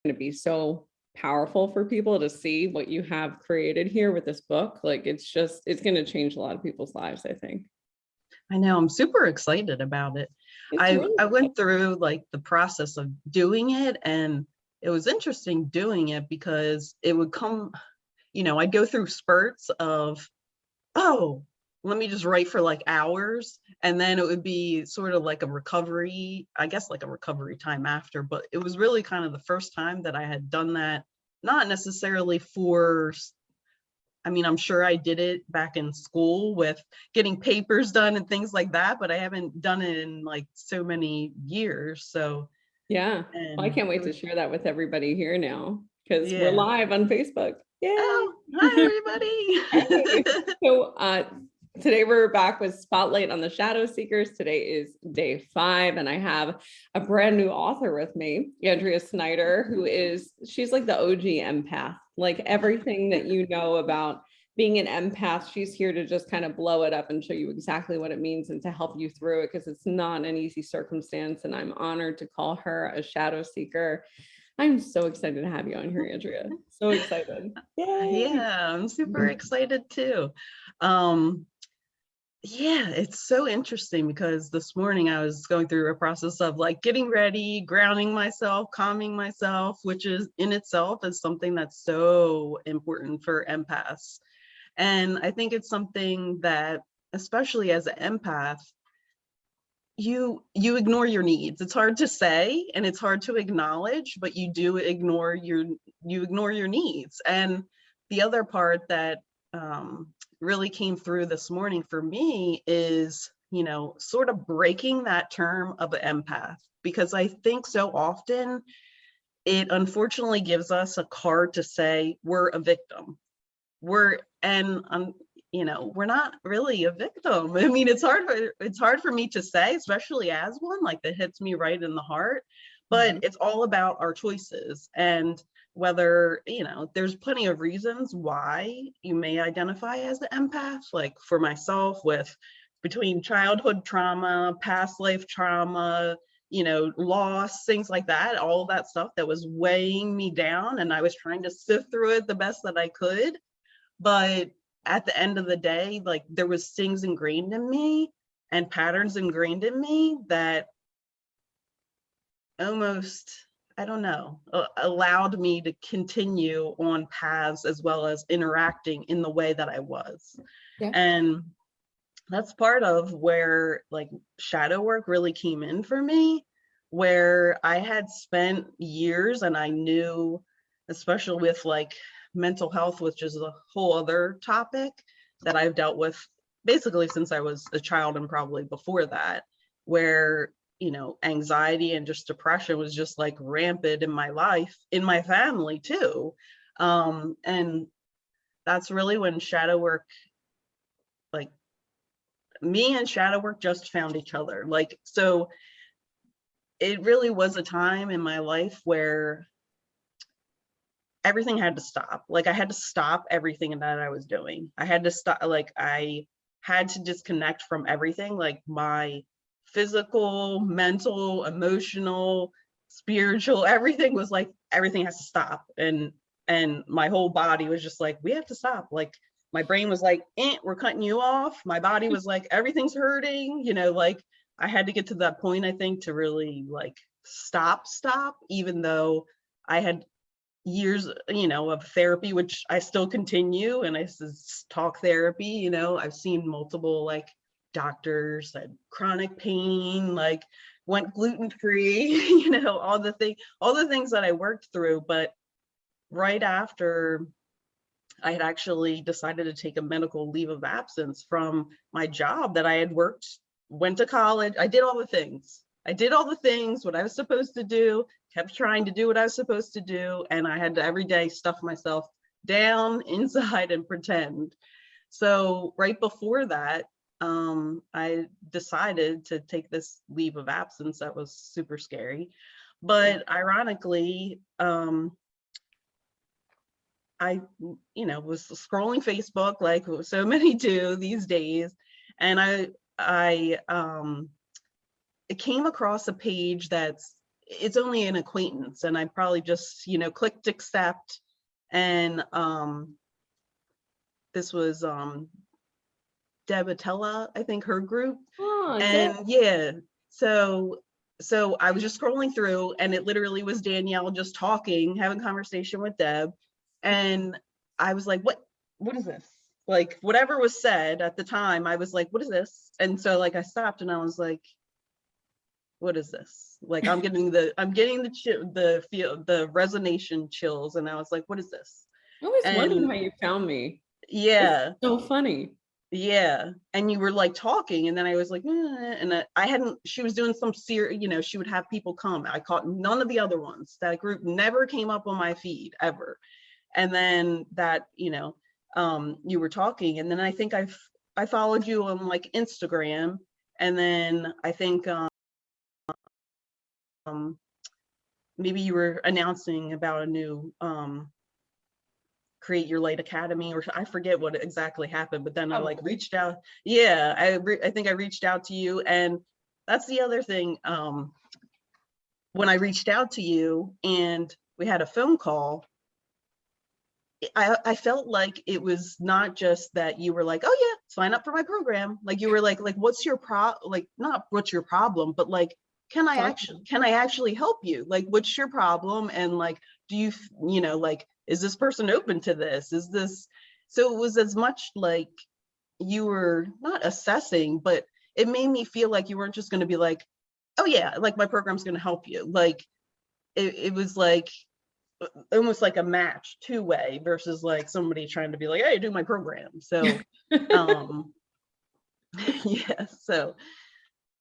going to be so powerful for people to see what you have created here with this book. Like, it's going to change a lot of people's lives, I think. I know, I'm super excited about it. I went through like the process of doing it, and it was interesting doing it because it would come, I'd go through spurts of, oh, let me just write for like hours. And then it would be sort of like a recovery, I guess like a recovery time after, but it was really kind of the first time that I had done that, not necessarily for, I'm sure I did it back in school with getting papers done and things like that, but I haven't done it in like so many years. So yeah, well, I can't wait to share that with everybody here now, because we're live on Facebook. Yeah. Oh, hi everybody. Hey. So today we're back with Spotlight on the Shadow Seekers. Today is day 5, and I have a brand new author with me, Andrea Snyder, she's like the OG empath. Like, everything that you know about being an empath, she's here to just kind of blow it up and show you exactly what it means and to help you through it, because it's not an easy circumstance. And I'm honored to call her a shadow seeker. I'm so excited to have you on here, Andrea. So excited. Yay. Yeah, I'm super excited too. Yeah, it's so interesting because this morning I was going through a process of like getting ready, grounding myself, calming myself, which is in itself is something that's so important for empaths. And I think it's something that, especially as an empath, you ignore your needs. It's hard to say and it's hard to acknowledge, but you do ignore your needs. And the other part that really came through this morning for me is, sort of breaking that term of an empath, because I think so often it unfortunately gives us a card to say we're a victim. We're not really a victim. I mean, it's hard for me to say, especially as one, like, that hits me right in the heart, but it's all about our choices. And whether, there's plenty of reasons why you may identify as an empath. Like for myself, between childhood trauma, past life trauma, loss, things like that, all that stuff that was weighing me down, and I was trying to sift through it the best that I could. But at the end of the day, like, there was things ingrained in me and patterns ingrained in me that almost, I don't know, allowed me to continue on paths as well as interacting in the way that I was. Yeah. And that's part of where like shadow work really came in for me, where I had spent years, and I knew, especially with like mental health, which is a whole other topic that I've dealt with basically since I was a child and probably before that, where anxiety and just depression was just like rampant in my life, in my family too. And that's really when shadow work, like, me and shadow work just found each other. Like, so it really was a time in my life where everything had to stop. Like, I had to stop everything that I was doing. I had to stop, like, I had to disconnect from everything, like my physical, mental, emotional, spiritual, everything was like, everything has to stop. And my whole body was just like, we have to stop. Like, my brain was like, we're cutting you off. My body was like, everything's hurting, like, I had to get to that point, I think, to really like stop, even though I had years, of therapy, which I still continue, and I talk therapy, I've seen multiple like doctors, and chronic pain, like went gluten-free, all the things that I worked through. But right after I had actually decided to take a medical leave of absence from my job that I had worked, went to college, I did all the things, what I was supposed to do, kept trying to do what I was supposed to do, and I had to every day stuff myself down inside and pretend. So right before that, I decided to take this leave of absence that was super scary. But ironically, I, was scrolling Facebook like so many do these days, and I came across a page that's it's only an acquaintance, and I probably just, you know, clicked accept. And this was Debatella, I think, her group. Oh, And yeah, so I was just scrolling through, and it literally was Danielle just talking, having conversation with Deb. And I was like, what is this? Like, whatever was said at the time, I was like, what is this? And so like I stopped and I was like, what is this? Like, I'm getting the resonation chills, and I was like, what is this? I always wondered And how you found me. It's yeah, so funny. yeah. And you were like talking, and then I was like, and I hadn't, she was doing some you know, she would have people come. I caught none of the other ones. That group never came up on my feed ever. And then that, you know, you were talking, and then I think I followed you on like Instagram, and then I think maybe you were announcing about a new Create Your Light Academy, or I forget what exactly happened, but then I like reached out. Yeah, I think I reached out to you. And that's the other thing. When I reached out to you and we had a phone call, I felt like it was not just that you were like, oh yeah, sign up for my program. Like you were like what's your like not what's your problem, but like, can I actually help you? Like, what's your problem? And like, do you, you know, like, is this person open to this? Is this, so it was as much like you were not assessing, but it made me feel like you weren't just going to be like, oh yeah, like my program's going to help you. Like it was like almost like a match two-way versus like somebody trying to be like, hey, do my program. So yeah, so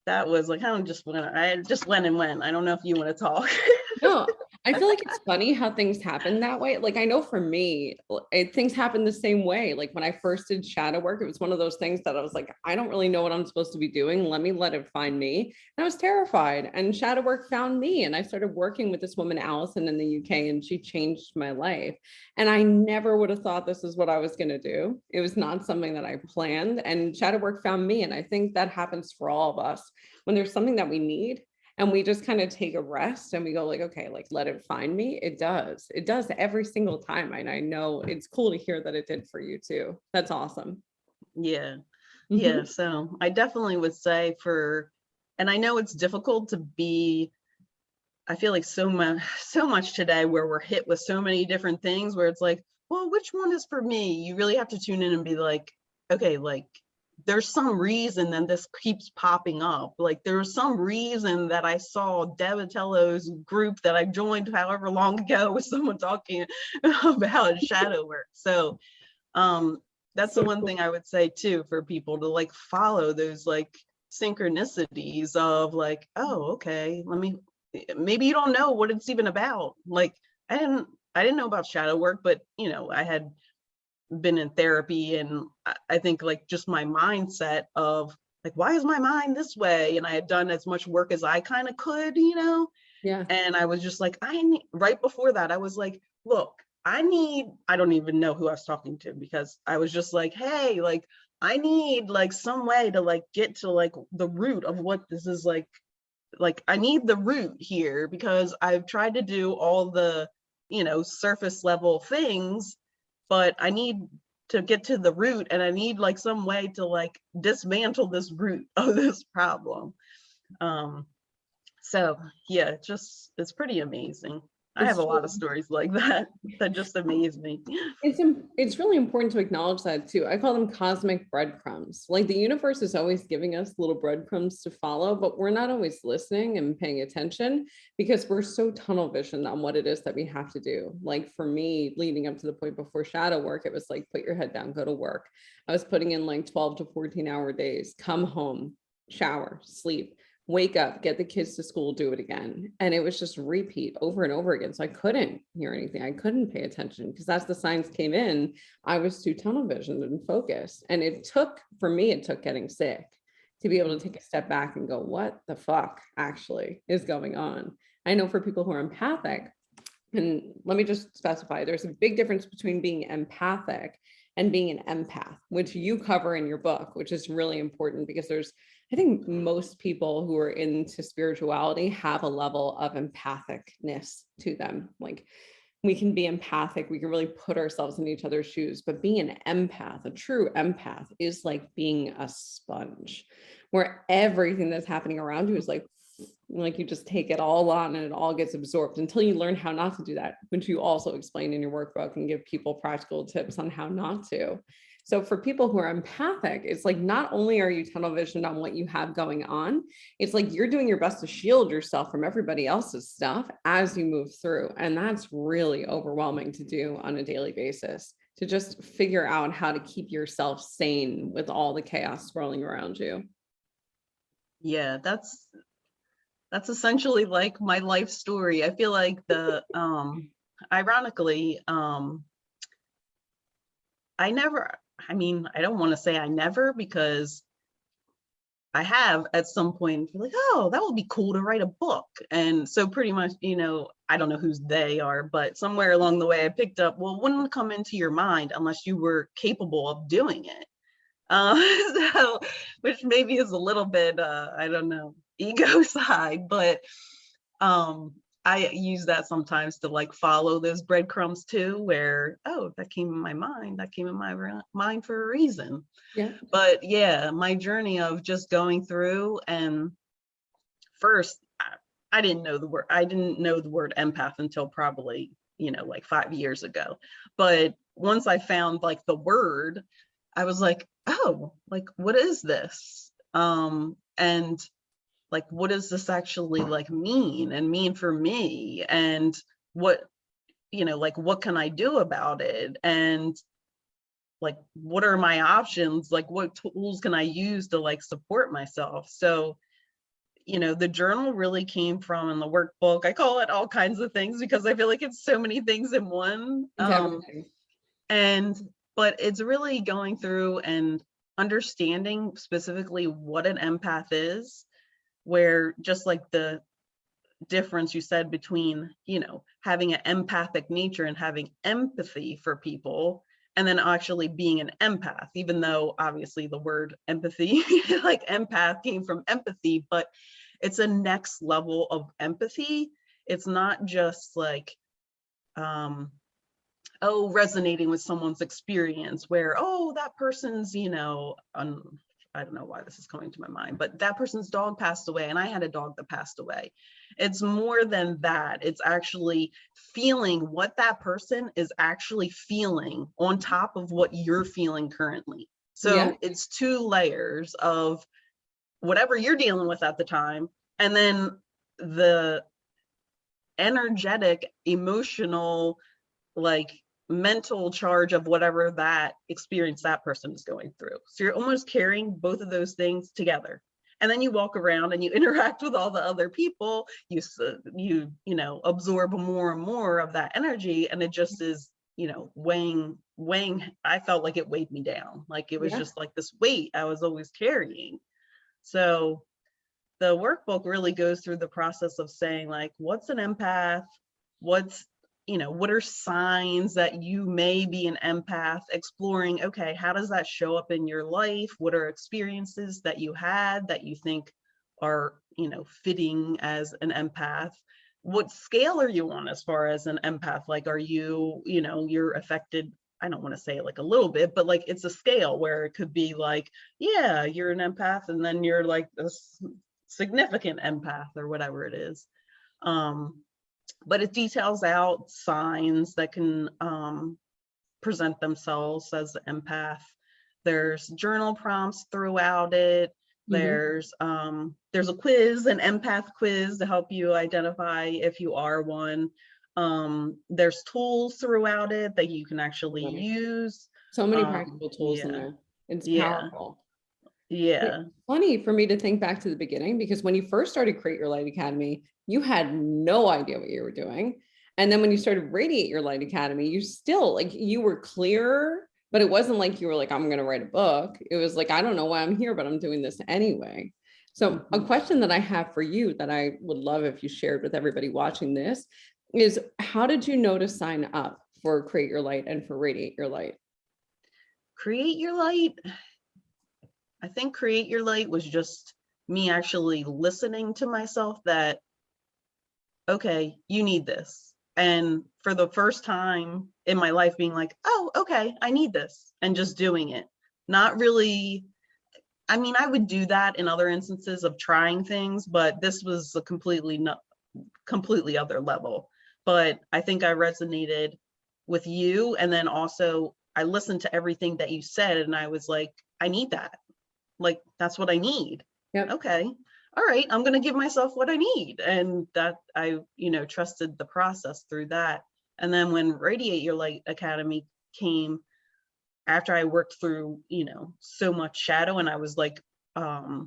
that was like, I just went and went. I don't know if you want to talk. No, I feel like it's funny how things happen that way. Like I know for me, things happen the same way. Like when I first did shadow work, it was one of those things that I was like, I don't really know what I'm supposed to be doing. Let it find me. And I was terrified. And shadow work found me. And I started working with this woman, Allison, in the UK, and she changed my life. And I never would have thought this is what I was going to do. It was not something that I planned. And shadow work found me. And I think that happens for all of us when there's something that we need. And we just kind of take a rest and we go like, okay, like let it find me. It does every single time. And I know it's cool to hear that it did for you too. That's awesome. Yeah. Yeah. So I definitely would say and I know it's difficult to be, I feel like so much today where we're hit with so many different things where it's like, well, which one is for me? You really have to tune in and be like, okay, like there's some reason that this keeps popping up. Like there's some reason that I saw Devatello's group that I joined however long ago with someone talking about shadow work. So that's the one thing I would say too, for people to like follow those like synchronicities of like, oh, okay, maybe you don't know what it's even about. Like I didn't know about shadow work, but you know, I had been in therapy, and I think like just my mindset of like, why is my mind this way? And I had done as much work as I kind of could, you know? Yeah. And I was just like, right before that, I was like, look, I don't even know who I was talking to, because I was just like, hey, like, I need like some way to like get to like the root of what this is like I need the root here, because I've tried to do all the, you know, surface level things, but I need to get to the root, and I need like some way to like dismantle this root of this problem. So yeah, it's pretty amazing. I have a lot of stories like that that just amaze me. It's really important to acknowledge that too. I call them cosmic breadcrumbs. Like the universe is always giving us little breadcrumbs to follow, but we're not always listening and paying attention because we're so tunnel visioned on what it is that we have to do. Like for me, leading up to the point before shadow work, it was like, put your head down, go to work. I was putting in like 12 to 14-hour days, come home, shower, sleep, wake up, get the kids to school, do it again. And it was just repeat over and over again. So I couldn't hear anything. I couldn't pay attention because as the signs came in, I was too tunnel visioned and focused. And it took getting sick to be able to take a step back and go, what the fuck actually is going on? I know for people who are empathic, and let me just specify, there's a big difference between being empathic and being an empath, which you cover in your book, which is really important because there's I think most people who are into spirituality have a level of empathicness to them. Like we can be empathic, we can really put ourselves in each other's shoes, but being an empath, a true empath, is like being a sponge where everything that's happening around you is like you just take it all on and it all gets absorbed until you learn how not to do that, which you also explain in your workbook and give people practical tips on how not to. So for people who are empathic, it's like not only are you tunnel visioned on what you have going on, it's like you're doing your best to shield yourself from everybody else's stuff as you move through. And that's really overwhelming to do on a daily basis, to just figure out how to keep yourself sane with all the chaos swirling around you. Yeah, that's essentially like my life story. I feel like ironically, I don't want to say I never, because I have at some point like, oh, that would be cool to write a book. And so pretty much, I don't know whose they are, but somewhere along the way I picked up, well, it wouldn't come into your mind unless you were capable of doing it. So, which maybe is a little bit, I don't know, ego side, but I use that sometimes to like follow those breadcrumbs too, where, oh, that came in my mind, that came in my mind for a reason. Yeah. But yeah, my journey of just going through, and first, I didn't know the word empath until probably, like 5 years ago. But once I found like the word, I was like, oh, like, what is this? And like, what does this actually like mean for me? And what, like, what can I do about it? And like, what are my options? Like, what tools can I use to like support myself? So, the journal really came from, in the workbook, I call it all kinds of things because I feel like it's so many things in one. But it's really going through and understanding specifically what an empath is, where just like the difference you said between, having an empathic nature and having empathy for people, and then actually being an empath, even though obviously the word empathy, like empath came from empathy, but it's a next level of empathy. It's not just like, resonating with someone's experience where, oh, that person's, I don't know why this is coming to my mind, but that person's dog passed away and I had a dog that passed away. It's more than that. It's actually feeling what that person is actually feeling on top of what you're feeling currently. So it's 2 layers of whatever you're dealing with at the time, and then the energetic, emotional, like mental charge of whatever that experience that person is going through. So you're almost carrying both of those things together. And then you walk around and you interact with all the other people, you absorb more and more of that energy, and it just is, weighing. I felt like it weighed me down. Like it was just like this weight I was always carrying. So the workbook really goes through the process of saying, like, what's an empath? What are signs that you may be an empath? Exploring, okay, how does that show up in your life? What are experiences that you had that you think are, fitting as an empath? What scale are you on as far as an empath? Like, are you, you're affected, I don't want to say like a little bit, but like it's a scale where it could be like, yeah, you're an empath, and then you're like this significant empath or whatever it is. But it details out signs that can present themselves as an empath. There's journal prompts throughout it. There's a quiz, an empath quiz, to help you identify if you are one. There's tools throughout it that you can actually use. So many practical tools in there. It's powerful. Yeah. It's funny for me to think back to the beginning, because when you first started Create Your Light Academy, you had no idea what you were doing. And then when you started Radiate Your Light Academy, you still like, you were clearer, but it wasn't like you were like, I'm going to write a book. It was like, I don't know why I'm here, but I'm doing this anyway. So a question that I have for you that I would love if you shared with everybody watching this is, how did you know to sign up for Create Your Light and for Radiate Your Light? Create Your Light. I think Create Your Light was just me actually listening to myself that, okay, you need this. And for the first time in my life being like, oh, okay, I need this, and just doing it. Not really, I mean, I would do that in other instances of trying things, but this was a completely other level. But I think I resonated with you. And then also I listened to everything that you said and I was like, I need that. Like, that's what I need. Yep. Okay. All right. I'm going to give myself what I need. And that I, trusted the process through that. And then when Radiate Your Light Academy came, after I worked through, so much shadow, and I was like, I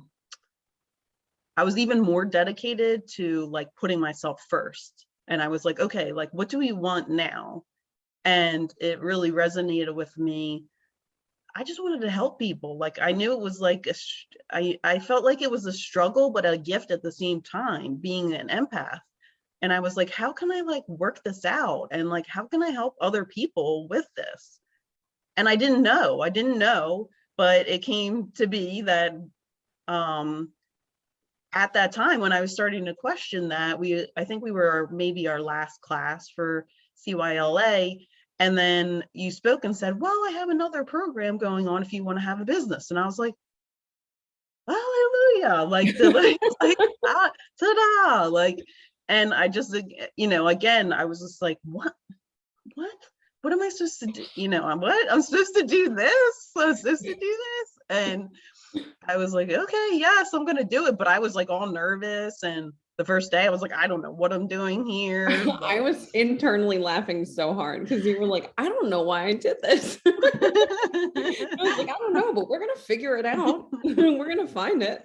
was even more dedicated to like putting myself first. And I was like, okay, like, what do we want now? And it really resonated with me. I just wanted to help people. Like, I knew it was like, I felt like it was a struggle, but a gift at the same time, being an empath. And I was like, how can I like work this out? And like, how can I help other people with this? And I didn't know, but it came to be that, at that time when I was starting to question that, I think we were maybe our last class for CYLA. And then you spoke and said, well, I have another program going on if you want to have a business. And I was like, hallelujah, like, ta-da, like, and I just, again, I was just like, what am I supposed to do? I'm supposed to do this. I'm supposed to do this. And I was like, okay, yes, I'm going to do it. But I was like all nervous. And the first day I was like, I don't know what I'm doing here. I was internally laughing so hard because you were like, I don't know why I did this. I was like, I don't know, but we're going to figure it out. We're going to find it.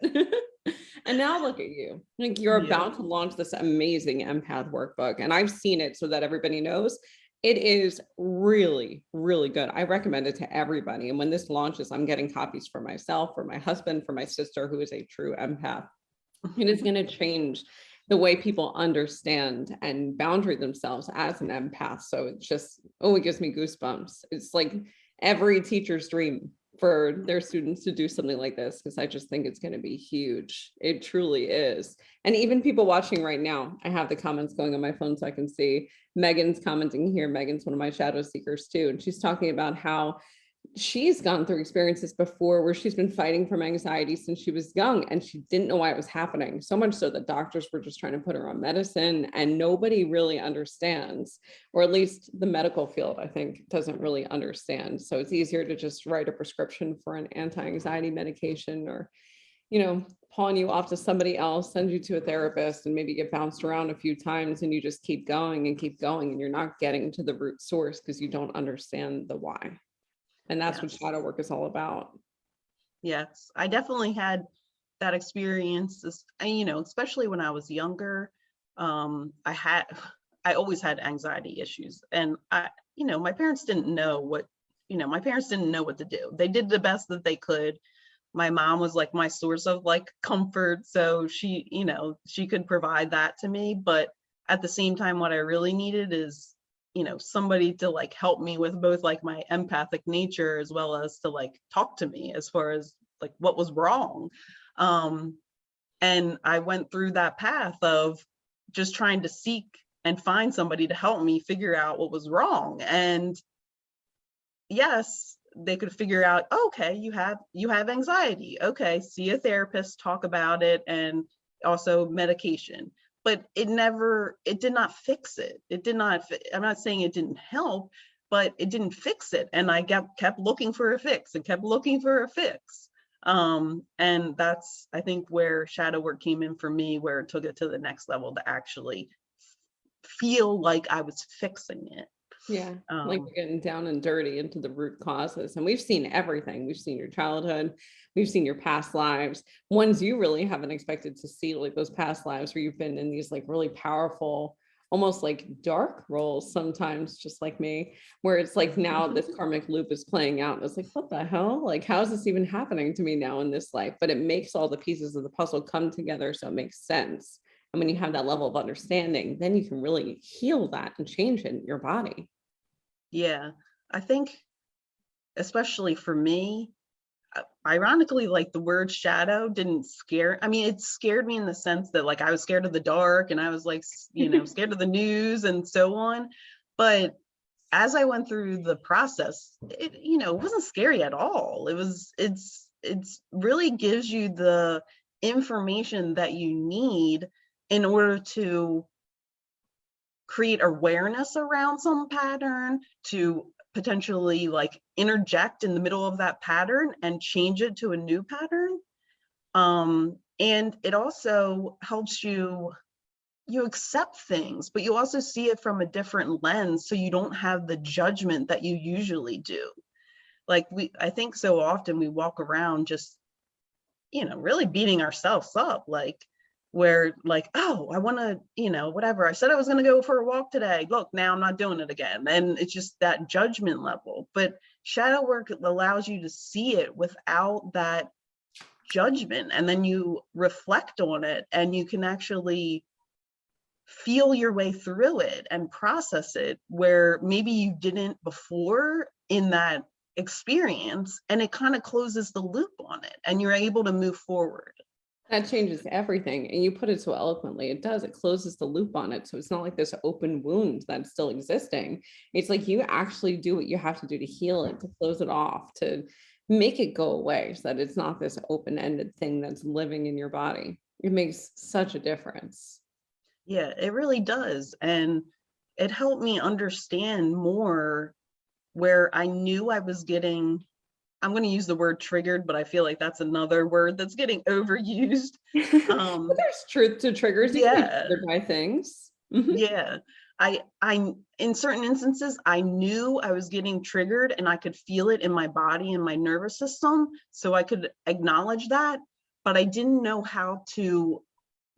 And now look at you. Like, you're about to launch this amazing empath workbook. And I've seen it so that everybody knows. It is really, really good. I recommend it to everybody. And when this launches, I'm getting copies for myself, for my husband, for my sister, who is a true empath. It is going to change the way people understand and boundary themselves as an empath. So it's just, it gives me goosebumps. It's like every teacher's dream for their students to do something like this, because I just think it's going to be huge. It truly is. And even people watching right now, I have the comments going on my phone so I can see. Megan's commenting here. Megan's one of my shadow seekers too. And she's talking about how she's gone through experiences before where she's been fighting from anxiety since she was young and she didn't know why it was happening. So much so that doctors were just trying to put her on medicine, and nobody really understands, or at least the medical field, I think, doesn't really understand. So it's easier to just write a prescription for an anti-anxiety medication, or, pawn you off to somebody else, send you to a therapist, and maybe get bounced around a few times, and you just keep going, and you're not getting to the root source because you don't understand the why. And that's what shadow work is all about. Yes, I definitely had that experience, especially when I was younger. I always had anxiety issues, and my parents didn't know what to do. They did the best that they could. My mom was like my source of like comfort. So she could provide that to me. But at the same time, what I really needed is, somebody to like help me with both like my empathic nature as well as to like talk to me as far as like what was wrong. And I went through that path of just trying to seek and find somebody to help me figure out what was wrong. And yes, they could figure out, okay, you have anxiety. Okay, see a therapist, talk about it, and also medication. But it did not fix it. I'm not saying it didn't help, but it didn't fix it. And I kept looking for a fix and kept looking for a fix. And that's, I think, where shadow work came in for me, where it took it to the next level to actually feel like I was fixing it. Yeah, like you're getting down and dirty into the root causes. And we've seen everything. We've seen your childhood, we've seen your past lives, ones you really haven't expected to see, like those past lives where you've been in these like really powerful, almost like dark roles sometimes, just like me, where it's like now this karmic loop is playing out. And it's like, what the hell? Like, how is this even happening to me now in this life? But it makes all the pieces of the puzzle come together, so it makes sense. And when you have that level of understanding, then you can really heal that and change it in your body. Yeah, I think, especially for me, ironically, like the word shadow didn't scare, I mean, it scared me in the sense that like I was scared of the dark and I was like, scared of the news and so on. But as I went through the process, it wasn't scary at all. It's really gives you the information that you need in order to create awareness around some pattern, to potentially like interject in the middle of that pattern and change it to a new pattern. And it also helps you accept things, but you also see it from a different lens, so you don't have the judgment that you usually do. Like I think so often we walk around just, really beating ourselves up, like where like, oh, I want to, whatever. I said I was going to go for a walk today. Look, now I'm not doing it again. And it's just that judgment level. But shadow work allows you to see it without that judgment. And then you reflect on it and you can actually feel your way through it and process it where maybe you didn't before in that experience, and it kind of closes the loop on it and you're able to move forward. That changes everything. And you put it so eloquently. It does. It closes the loop on it. So it's not like this open wound that's still existing. It's like you actually do what you have to do to heal it, to close it off, to make it go away so that it's not this open-ended thing that's living in your body. It makes such a difference. Yeah, it really does. And it helped me understand more where I knew I was getting, I'm going to use the word triggered, but I feel like that's another word that's getting overused. But there's truth to triggers. You can be Yeah, triggered by things. Mhm. yeah. I in certain instances, I knew I was getting triggered and I could feel it in my body and my nervous system. So I could acknowledge that, but I didn't know how to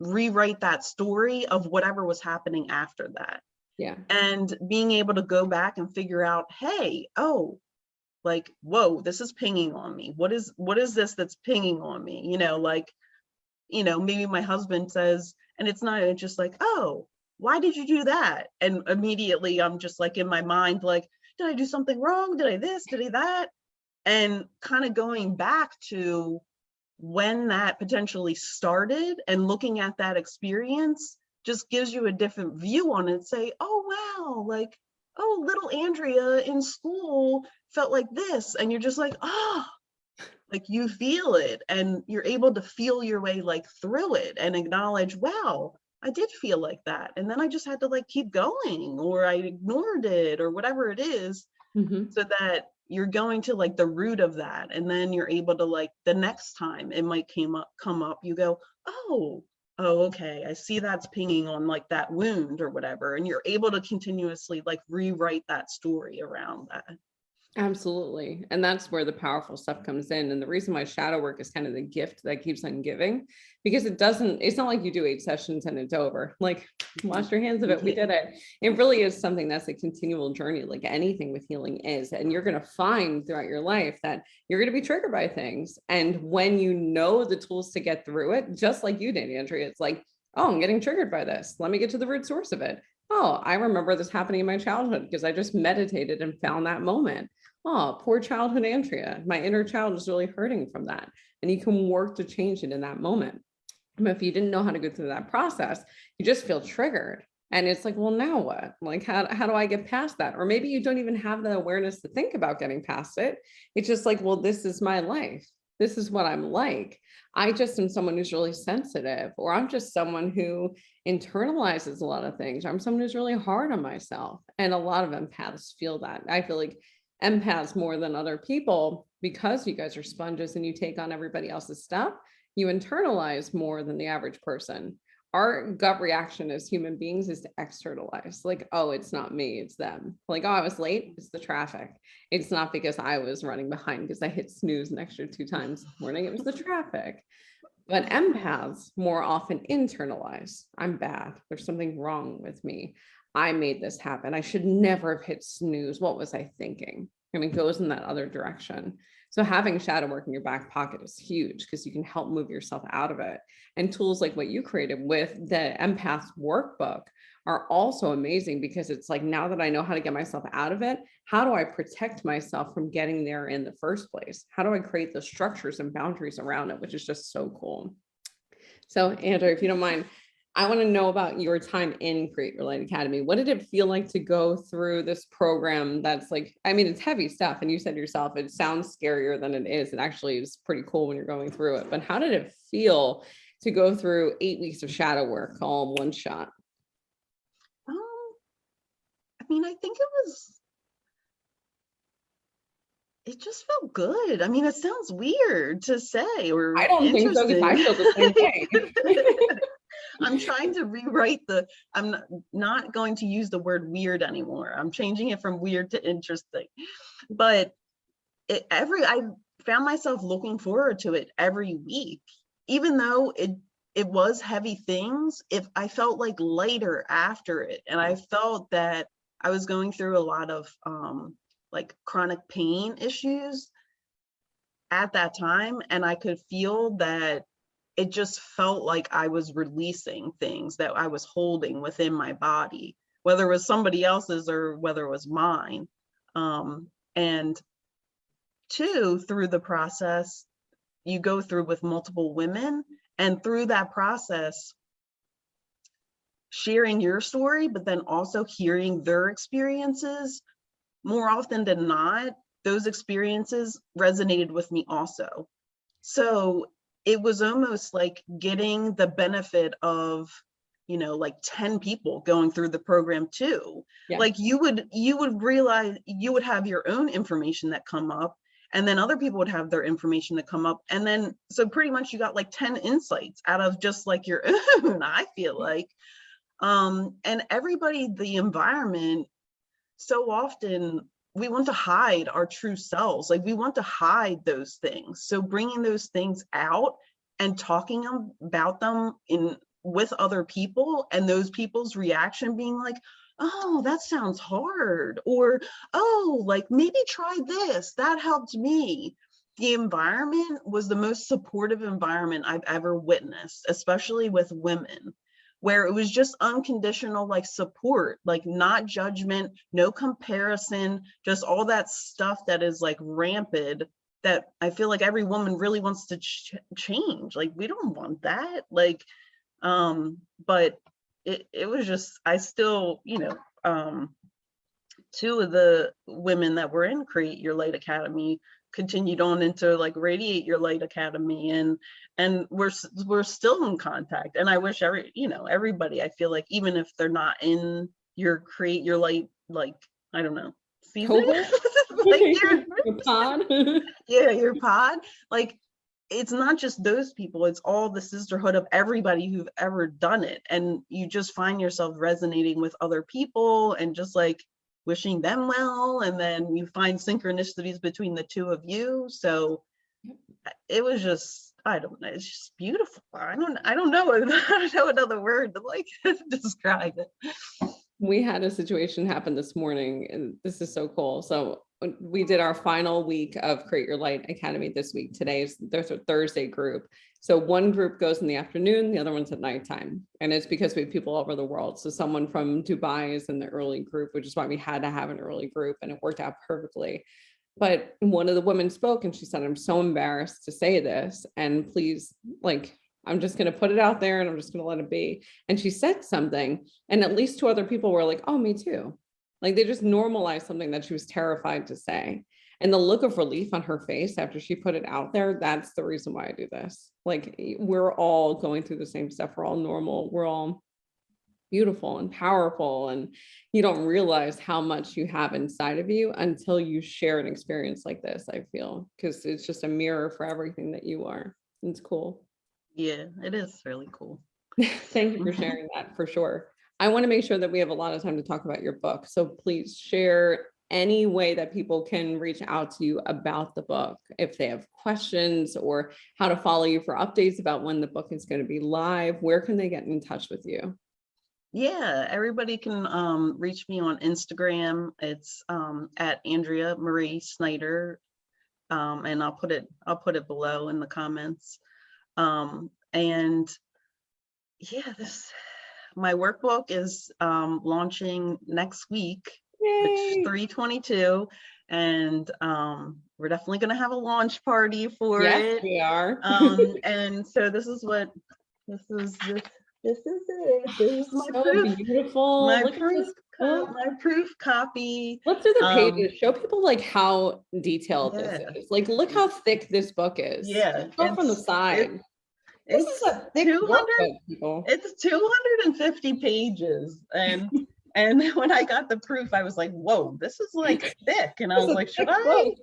rewrite that story of whatever was happening after that. Yeah. And being able to go back and figure out, hey, oh, like, whoa, this is pinging on me. What is this that's pinging on me? Maybe my husband says, and it's not, it's just like, oh, why did you do that? And immediately I'm just like in my mind, like, did I do something wrong? Did I this? Did I that? And kind of going back to when that potentially started and looking at that experience just gives you a different view on it. Say, oh, wow, like, oh, little Andrea in school felt like this. And you're just like, oh, like you feel it and you're able to feel your way like through it and acknowledge, wow, I did feel like that. And then I just had to like keep going, or I ignored it, or whatever it is, Mhm. so that you're going to like the root of that. And then you're able to like the next time it might come up, you go, oh, okay, I see that's pinging on like that wound or whatever. And you're able to continuously like rewrite that story around that. Absolutely. And that's where the powerful stuff comes in. And the reason why shadow work is kind of the gift that keeps on giving, because it's not like you do 8 sessions and it's over. Like, wash your hands of it. We Yeah. did it. It really is something that's a continual journey, like anything with healing is. And you're going to find throughout your life that you're going to be triggered by things. And when you know the tools to get through it, just like you did, Andrea, it's like, oh, I'm getting triggered by this. Let me get to the root source of it. Oh, I remember this happening in my childhood because I just meditated and found that moment. Oh, poor childhood Andrea. My inner child is really hurting from that. And you can work to change it in that moment. But if you didn't know how to go through that process, you just feel triggered. And it's like, well, now what? Like, how do I get past that? Or maybe you don't even have the awareness to think about getting past it. It's just like, well, this is my life. This is what I'm like. I just am someone who's really sensitive, or I'm just someone who internalizes a lot of things. I'm someone who's really hard on myself. And a lot of empaths feel that. I feel like empaths more than other people, because you guys are sponges and you take on everybody else's stuff, you internalize more than the average person. Our gut reaction as human beings is to externalize, like, oh, it's not me, it's them. Like, oh, I was late, it's the traffic. It's not because I was running behind because I hit snooze an extra 2 times this morning, it was the traffic. But empaths more often internalize, I'm bad, there's something wrong with me. I made this happen. I should never have hit snooze. What was I thinking? And it goes in that other direction. So having shadow work in your back pocket is huge because you can help move yourself out of it. And tools like what you created with the empath workbook are also amazing because it's like, now that I know how to get myself out of it, how do I protect myself from getting there in the first place? How do I create the structures and boundaries around it, which is just so cool. So Andrea, if you don't mind, I want to know about your time in Create Your Light Academy. What did it feel like to go through this program that's like, I mean, it's heavy stuff. And you said yourself, it sounds scarier than it is. It actually is pretty cool when you're going through it. But how did it feel to go through 8 weeks of shadow work all in one shot? I mean, I think it just felt good. I mean, it sounds weird to say or I don't think so, because interesting. I feel the same way. I'm trying to rewrite I'm not going to use the word weird anymore. I'm changing it from weird to interesting. But I found myself looking forward to it every week, even though it was heavy things. If I felt like lighter after it, and I felt that I was going through a lot of like chronic pain issues at that time, and I could feel that it just felt like I was releasing things that I was holding within my body, whether it was somebody else's or whether it was mine. And two, through the process, you go through with multiple women, and through that process, sharing your story, but then also hearing their experiences, more often than not, those experiences resonated with me also. So it was almost like getting the benefit of, like 10 people going through the program too. Yeah. Like you would realize you would have your own information that come up, and then other people would have their information that come up. And then, so pretty much you got like 10 insights out of just like your own, I feel like. And everybody, the environment, so often we want to hide our true selves. Like we want to hide those things. So bringing those things out and talking about them with other people, and those people's reaction being like, oh, that sounds hard, or oh, like maybe try this, that helped me. The environment was the most supportive environment I've ever witnessed, especially with women, where it was just unconditional, like support, like not judgment, no comparison, just all that stuff that is like rampant, that I feel like every woman really wants to change. Like we don't want that. Like, but it was just, I still, two of the women that were in Create Your Light Academy continued on into like Radiate Your Light Academy, and we're still in contact. And I wish everybody, I feel like, even if they're not in your Create Your Light, like, I don't know, season, like your pod. Yeah, your pod, like it's not just those people, it's all the sisterhood of everybody who've ever done it. And you just find yourself resonating with other people and just like wishing them well, and then you find synchronicities between the two of you. So it was just, I don't know, it's just beautiful. I don't know another word to like describe it. We had a situation happen this morning, and this is so cool. So we did our final week of Create Your Light Academy this week. There's a Thursday group. So one group goes in the afternoon, the other one's at nighttime. And it's because we have people all over the world. So someone from Dubai is in the early group, which is why we had to have an early group, and it worked out perfectly. But one of the women spoke and she said, I'm so embarrassed to say this, and please, like, I'm just going to put it out there and I'm just going to let it be. And she said something, and at least two other people were like, oh, me too. Like they just normalized something that she was terrified to say. And the look of relief on her face after she put it out there, that's the reason why I do this. Like we're all going through the same stuff. We're all normal. We're all beautiful and powerful. And you don't realize how much you have inside of you until you share an experience like this, I feel, because it's just a mirror for everything that you are. It's cool. Yeah, it is really cool. Thank you for sharing that, for sure. I want to make sure that we have a lot of time to talk about your book. So please share any way that people can reach out to you about the book, if they have questions, or how to follow you for updates about when the book is going to be live. Where can they get in touch with you? Yeah, everybody can reach me on Instagram. It's at Andrea Marie Snyder. and I'll put it below in the comments. And yeah, my workbook is launching next week, which Yay. 3/22, and we're definitely going to have a launch party for Yes, it. we are. And so this is it. This is my So proof. beautiful. My Look at proof. this book. My proof copy. Flip through the pages. Show people like how detailed Yeah. this is. Like, look how thick this book is. Yeah, Go from the side. This is a thick 200. workbook, people. It's 250 pages, and when I got the proof, I was like, "Whoa, this is like thick." And I was like, "Should I?"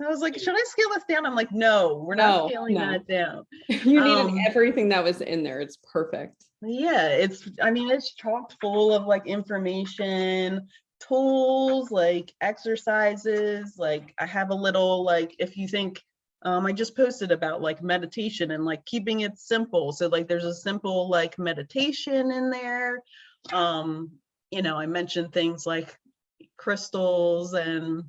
I was like, "Should I scale this down?" I'm like, "No, we're not scaling that down." You needed everything that was in there. It's perfect. Yeah, it's chock full of like information, tools, like exercises. Like I have a little, like, if you think, I just posted about like meditation and like keeping it simple. So like there's a simple like meditation in there. I mentioned things like crystals and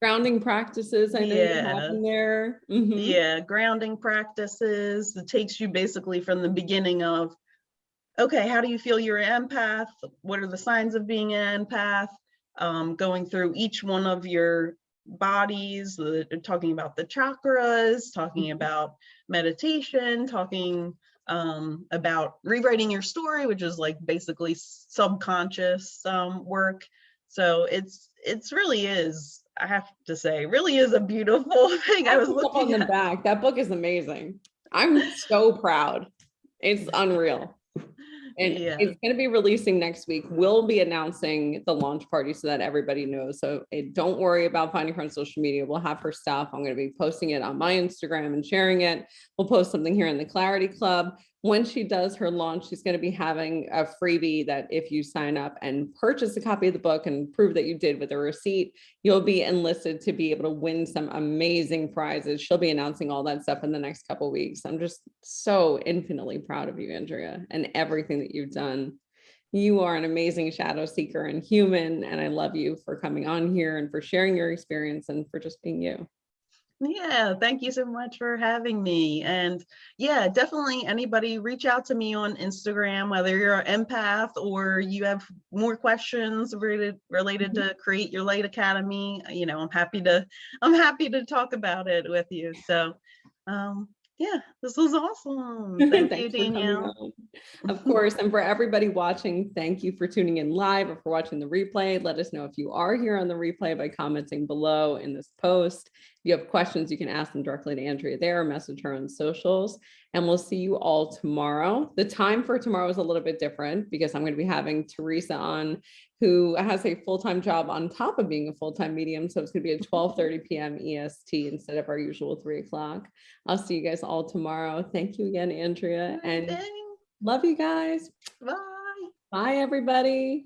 grounding practices. I know you have in there. Yeah, grounding practices. It takes you basically from the beginning of, okay, how do you feel you're an empath? What are the signs of being an empath? Going through each one of your bodies, talking about the chakras, talking about meditation, talking about rewriting your story, which is like basically subconscious work. So it's really is, I have to say, really is a beautiful thing. I was looking on the back. That book is amazing. I'm so proud. It's unreal. And it's going to be releasing next week. We'll be announcing the launch party so that everybody knows. So don't worry about finding her on social media. We'll have her stuff. I'm going to be posting it on my Instagram and sharing it. We'll post something here in the Clarity Club. When she does her launch, she's going to be having a freebie that if you sign up and purchase a copy of the book and prove that you did with a receipt, you'll be enlisted to be able to win some amazing prizes. She'll be announcing all that stuff in the next couple of weeks. I'm just so infinitely proud of you, Andrea, and everything that you've done. You are an amazing shadow seeker and human, and I love you for coming on here and for sharing your experience and for just being you. Yeah, thank you so much for having me. And yeah, definitely anybody reach out to me on Instagram, whether you're an empath or you have more questions related to Create Your Light Academy. I'm happy to talk about it with you. So yeah, this was awesome. Thank you, Danielle. Of course. And for everybody watching, thank you for tuning in live or for watching the replay. Let us know if you are here on the replay by commenting below in this post. If you have questions, you can ask them directly to Andrea there or message her on socials. And we'll see you all tomorrow. The time for tomorrow is a little bit different because I'm going to be having Teresa on, who has a full-time job on top of being a full-time medium. So it's going to be at 12:30 p.m. EST instead of our usual 3 o'clock. I'll see you guys all tomorrow. Thank you again, Andrea. And love you guys. Bye. Bye, everybody.